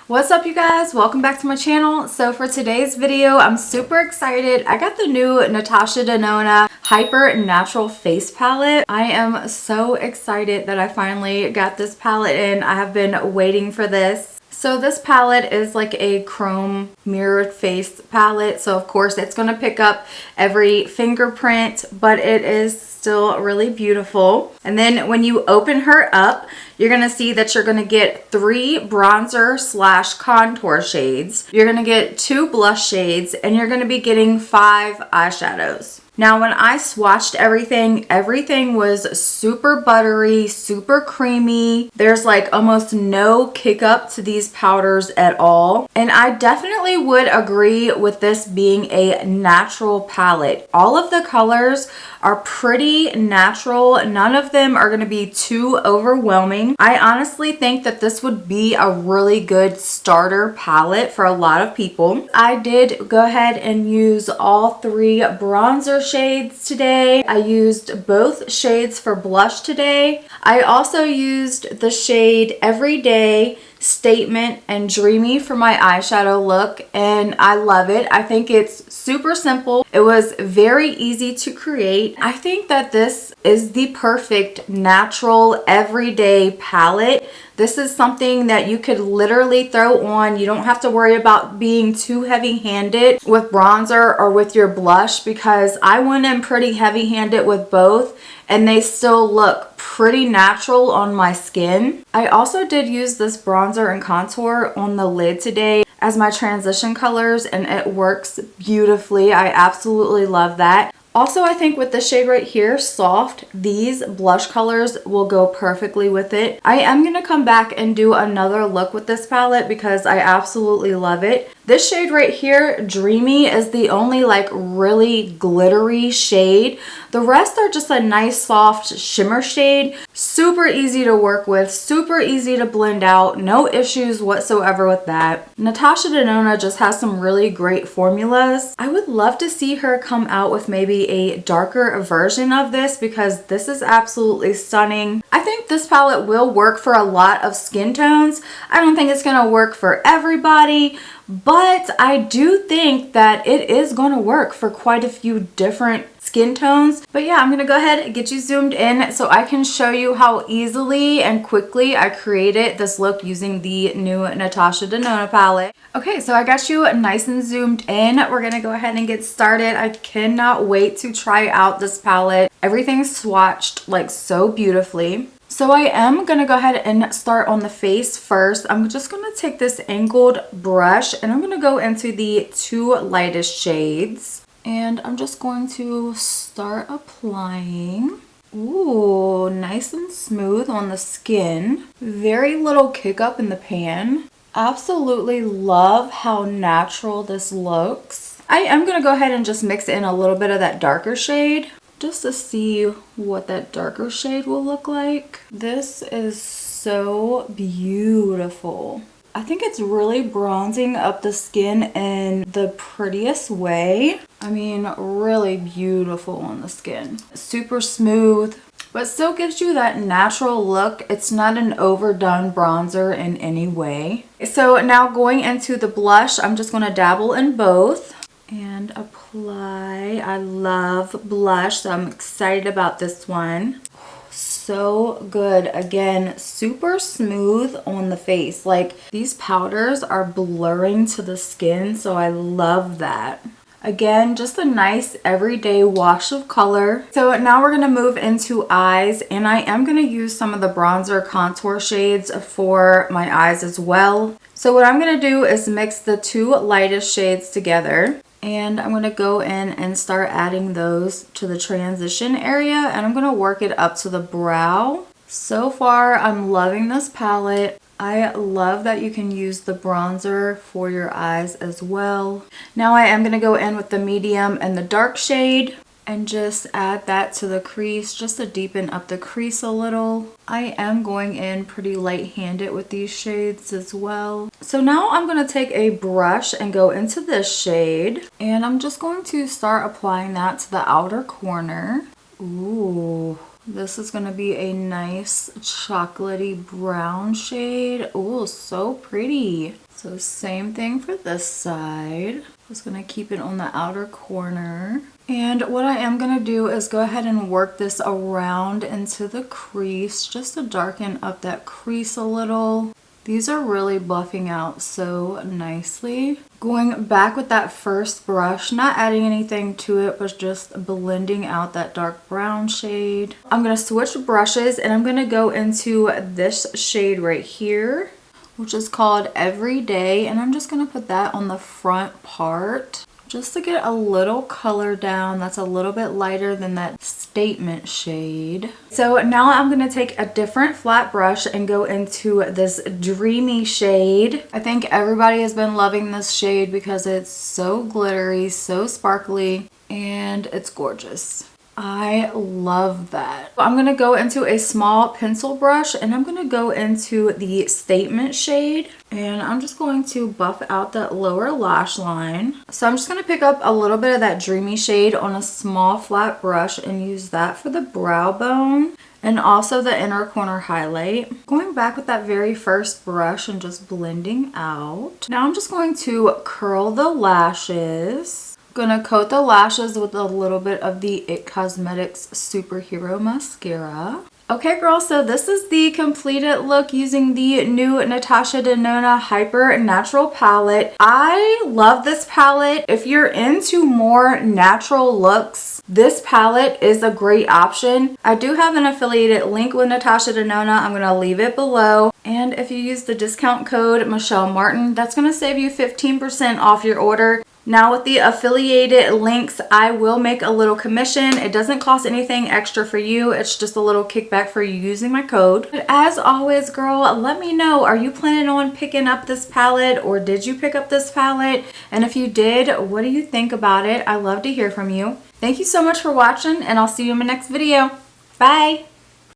What's up, you guys? Welcome back to my channel. So for today's video, I'm super excited. I got the new Natasha Denona Hyper Natural Face Palette. I am so excited that I finally got this palette in. I have been waiting for this. So this palette is like a chrome mirrored face palette. So of course it's going to pick up every fingerprint, but it is still really beautiful. And then when you open her up, you're going to see that you're going to get 3 bronzer slash contour shades. You're going to get 2 blush shades, and you're going to be getting 5 eyeshadows. Now, when I swatched everything was super buttery, super creamy. There's like almost no kick up to these powders at all. And I definitely would agree with this being a natural palette. All of the colors are pretty natural. None of them are going to be too overwhelming. I honestly think that this would be a really good starter palette for a lot of people. I did go ahead and use all 3 bronzer shades today. I used both shades for blush today. I also used the shade Everyday, Statement, and Dreamy for my eyeshadow look, and I love it. I think it's super simple. It was very easy to create. I think that this is the perfect natural everyday palette. This is something that you could literally throw on. You don't have to worry about being too heavy-handed with bronzer or with your blush, because I went in pretty heavy-handed with both and they still look pretty natural on my skin. I also did use this bronzer and contour on the lid today as my transition colors, and it works beautifully. I absolutely love that. Also, I think with this shade right here, Soft, these blush colors will go perfectly with it. I am going to come back and do another look with this palette because I absolutely love it. This shade right here, Dreamy, is the only like really glittery shade. The rest are just a nice soft shimmer shade. Super easy to work with, super easy to blend out. No issues whatsoever with that. Natasha Denona just has some really great formulas. I would love to see her come out with maybe a darker version of this because this is absolutely stunning. I think this palette will work for a lot of skin tones. I don't think it's going to work for everybody, but I do think that it is going to work for quite a few different skin tones. But yeah, I'm going to go ahead and get you zoomed in so I can show you how easily and quickly I created this look using the new Natasha Denona palette. Okay, so I got you nice and zoomed in. We're going to go ahead and get started. I cannot wait to try out this palette. Everything's swatched like so beautifully. So I am going to go ahead and start on the face first. I'm just going to take this angled brush and I'm going to go into the 2 lightest shades. And I'm just going to start applying. Ooh, nice and smooth on the skin. Very little kick up in the pan. Absolutely love how natural this looks. I am going to go ahead and just mix in a little bit of that darker shade just to see what that darker shade will look like. This is so beautiful. I think it's really bronzing up the skin in the prettiest way. I mean, really beautiful on the skin. Super smooth, but still gives you that natural look. It's not an overdone bronzer in any way. So now going into the blush, I'm just going to dabble in both and apply. I love blush, so I'm excited about this one. So good. Again, super smooth on the face. Like, these powders are blurring to the skin, so I love that. Again, just a nice everyday wash of color. So now we're going to move into eyes, and I am going to use some of the bronzer contour shades for my eyes as well. So what I'm going to do is mix the 2 lightest shades together. And I'm going to go in and start adding those to the transition area, and I'm going to work it up to the brow. So far, I'm loving this palette. I love that you can use the bronzer for your eyes as well. Now I am going to go in with the medium and the dark shade and just add that to the crease just to deepen up the crease a little. I am going in pretty light-handed with these shades as well. So now I'm going to take a brush and go into this shade, and I'm just going to start applying that to the outer corner. Ooh, This is going to be a nice chocolatey brown shade. Oh, so pretty. So same thing for this side. Just going to keep it on the outer corner. And what I am going to do is go ahead and work this around into the crease just to darken up that crease a little. These are really buffing out so nicely. Going back with that first brush, not adding anything to it, but just blending out that dark brown shade. I'm going to switch brushes and I'm going to go into this shade right here, which is called Everyday. And I'm just going to put that on the front part just to get a little color down that's a little bit lighter than that Statement shade. So now I'm going to take a different flat brush and go into this Dreamy shade. I think everybody has been loving this shade because it's so glittery, so sparkly, and it's gorgeous. I love that. I'm going to go into a small pencil brush and I'm going to go into the Statement shade and I'm just going to buff out that lower lash line. So I'm just going to pick up a little bit of that Dreamy shade on a small flat brush and use that for the brow bone and also the inner corner highlight. Going back with that very first brush and just blending out. Now I'm just going to curl the lashes. Gonna coat the lashes with a little bit of the IT Cosmetics Superhero Mascara. Okay girls, so this is the completed look using the new Natasha Denona Hyper Natural palette. I love this palette. If you're into more natural looks, this palette is a great option. I do have an affiliated link with Natasha Denona. I'm gonna leave it below. And if you use the discount code Michelle Martin, that's gonna save you 15% off your order. Now with the affiliated links, I will make a little commission. It doesn't cost anything extra for you. It's just a little kickback for you using my code. But as always, girl, let me know, are you planning on picking up this palette or did you pick up this palette? And if you did, what do you think about it? I love to hear from you. Thank you so much for watching and I'll see you in my next video. Bye.